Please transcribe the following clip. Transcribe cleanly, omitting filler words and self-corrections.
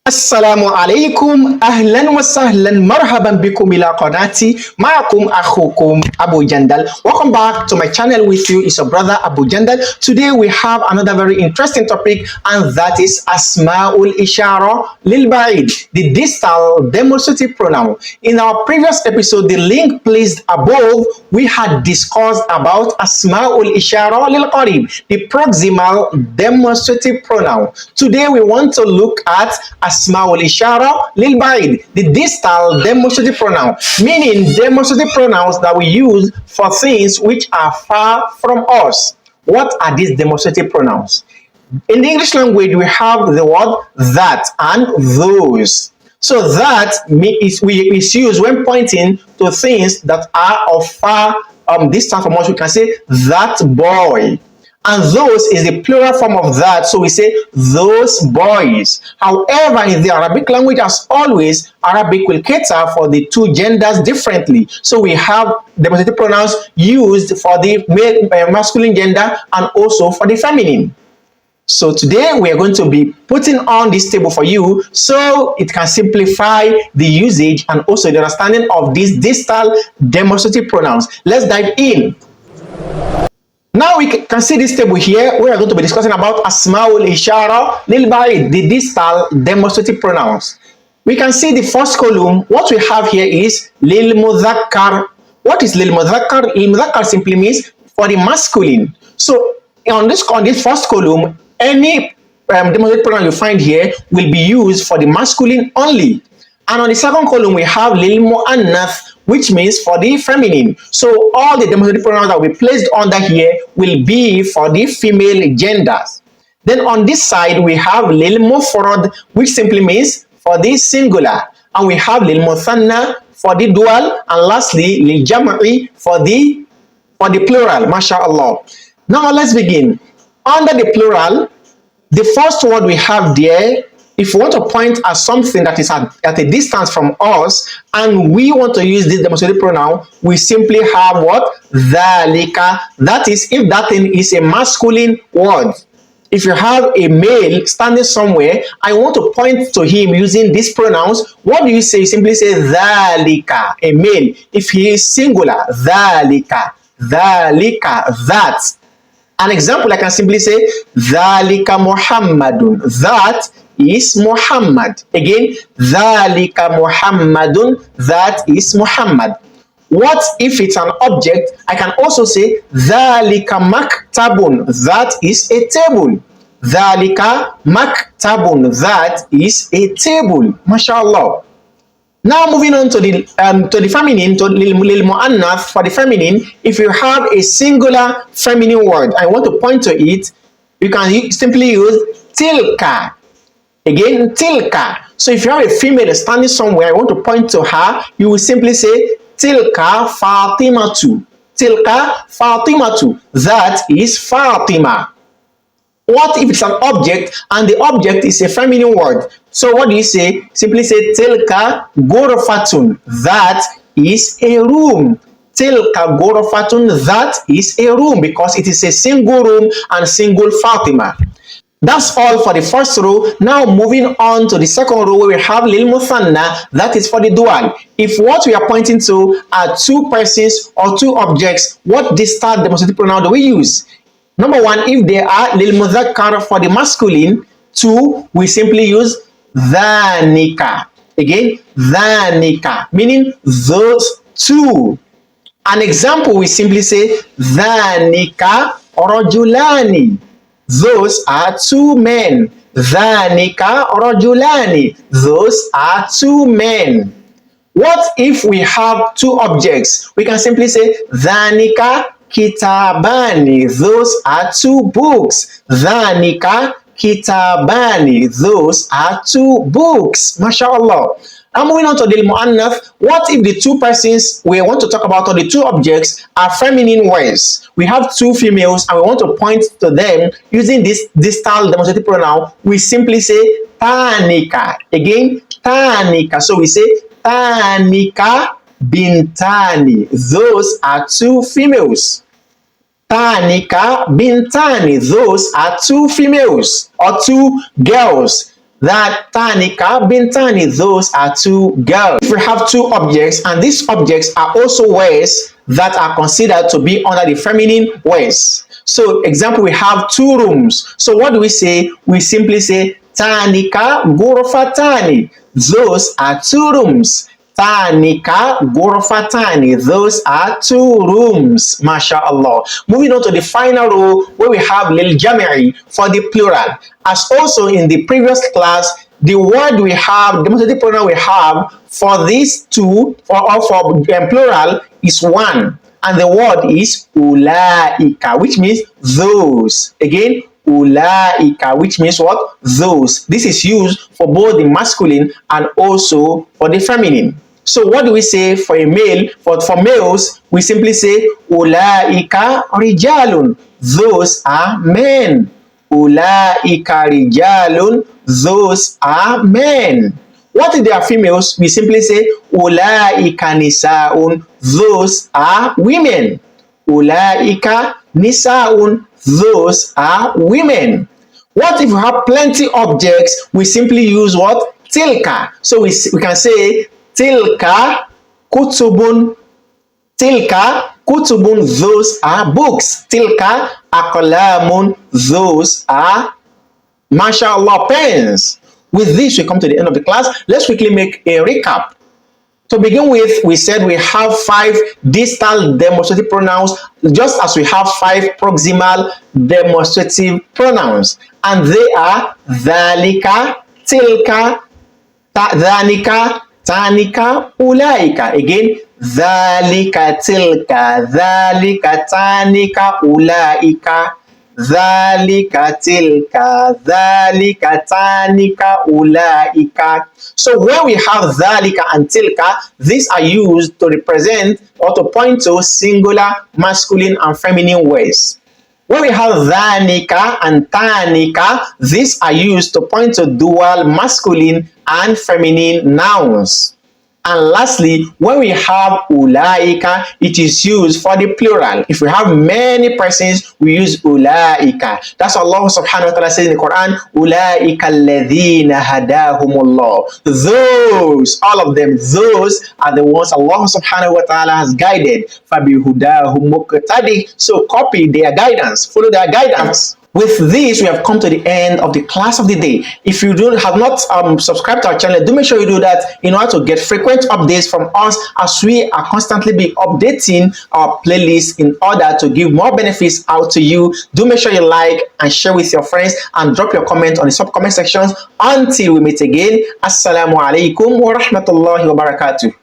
السلام عليكم أهلا وسهلا مرحبا بكم إلى قناتي معكم أخوكم Abu Jandal. Welcome back to my channel. With you is your brother Abu Jandal. Today we have another very interesting topic, and that is أسماء الإشارة للبعيد, the distal demonstrative pronoun. In our previous episode, the link placed above, we had discussed about أسماء الإشارة للقريب, the proximal demonstrative pronoun. Today we want to look at أسماء الإشارة للبعيد, the distal demonstrative pronoun, meaning demonstrative pronouns that we use for things which are far from us. What are these demonstrative pronouns? In the English language, we have the word that and those. So that is used when pointing to things that are of far distance from us. We can say that boy. And those is the plural form of that, so we say those boys. However, in the Arabic language, as always, Arabic will cater for the two genders differently. So we have demonstrative pronouns used for the masculine gender and also for the feminine. So today we are going to be putting on this table for you so it can simplify the usage and also the understanding of these distal demonstrative pronouns. Let's dive in. Now we can see this table here. We are going to be discussing about أسماء الإشارة للبعيد, the distal demonstrative pronouns. We can see the first column. What we have here is للمذكر. What is للمذكر? للمذكر simply means for the masculine. So on this first column, any demonstrative pronoun you find here will be used for the masculine only. And on the second column, we have للمؤنث, which means for the feminine. So all the demonstrative pronouns that we placed under here will be for the female genders. Then on this side, we have للمفرد, which simply means for the singular. And we have للمثنى for the dual. And lastly, للجمع for the plural. MashaAllah. Now let's begin. Under the plural, the first word we have there, if we want to point at something that is at a distance from us and we want to use this demonstrative pronoun, we simply have what? ذَلِكَ. That is, if that thing is a masculine word. If you have a male standing somewhere, I want to point to him using these pronouns. What do you say? You simply say ذَلِكَ, a male. If he is singular, ذَلِكَ, ذَلِكَ, that. An example, I can simply say ذَلِكَ مُحَمَّدٌ, that is Muhammad. Again, ذَلِكَ مُحَمَّدٌ, that is Muhammad. What if it's an object? I can also say ذَلِكَ مَكْتَبٌ, that is a table. ذَلِكَ مَكْتَبٌ, that is a table. MashaAllah. Now moving on to the feminine, to للمؤنث for the feminine. If you have a singular feminine word, I want to point to it, you can simply use tilka. Again, tilka. So if you have a female standing somewhere, I want to point to her, you will simply say tilka Fatimatu. Tilka Fatimatu. That is Fatima. What if it's an object and the object is a feminine word? So what do you say? Simply say tilka ghurfatun. That is a room. Tilka ghurfatun, that is a room, because it is a single room and single Fatima. That's all for the first row. Now moving on to the second row, where we have lilmuthanna, that is for the dual. If what we are pointing to are two persons or two objects, what distal demonstrative pronoun do we use? Number one, if they are lilmudhakkar for the masculine, two, we simply use dhanika. Again, dhanika, meaning those two. An example, we simply say dhanika rajulani. Those are two men. Dhanika rajulani. Those are two men. What if we have two objects? We can simply say dhanika kitabani. Those are two books. Dhanika kitabani. Those are two books. MashaAllah. I'm moving on to the mu'annath. What if the two persons we want to talk about, or the two objects, are feminine words? We have two females and we want to point to them using this distal demonstrative pronoun. We simply say tanika. Again, tanika. So we say tanika bintani. Those are two females. Tanika bintani. Those are two females or two girls. that Tanika, Bintani, those are two girls. If we have two objects and these objects are also words that are considered to be under the feminine words. So example, we have two rooms. So what do we say? We simply say Tanika Gorofatani. Those are two rooms. Tanika Gorofatani. Those are two rooms. MashaAllah. Moving on to the final rule where we have Lil Jami'i for the plural. As also in the previous class, the word we have, demonstrative pronoun we have for these two, for plural is one. And the word is ulaika, which means those. Again, ulaika, which means what? Those. This is used for both the masculine and also for the feminine. So what do we say for a male? For males, we simply say ulaika rijalun. Those are men. Ulaika rijalun. Those are men. What if they are females? We simply say ulaika nisaun. Those are women. Ulaika nisaun. Those are women. What if we have plenty objects? We simply use what? Tilka. So we can say tilka kutubun. Tilka kutubun. Those are books. Tilka aqlamun. Those are, mashallah, pens. With this, we come to the end of the class. Let's quickly make a recap. To begin with, we said we have 5 distal demonstrative pronouns, just as we have 5 proximal demonstrative pronouns. And they are dhalika, tilka, dhanika, tanika, ulaika. Again, dhalika, tilka, dhalika, tanika, ulaika. Dhalika tilka, dhalika tanika, ulaika. So when we have dhalika and tilka, these are used to represent or to point to singular, masculine, and feminine words. When we have dhanika and tanika, these are used to point to dual, masculine, and feminine nouns. And lastly, when we have ulaika, it is used for the plural. If we have many persons, we use ulaika. That's what Allah subhanahu wa ta'ala says in the Quran, ulaika alladhina hadahumullah. Those, all of them, those are the ones Allah subhanahu wa ta'ala has guided. Fabihudahum muqtadi. So copy their guidance, follow their guidance. With this, we have come to the end of the class of the day. If you have not subscribed to our channel, do make sure you do that in order to get frequent updates from us, as we are constantly be updating our playlist in order to give more benefits out to you. Do make sure you like and share with your friends and drop your comment on the sub comment sections. Until we meet again, Assalamu alaikum wa rahmatullahi wa barakatuh.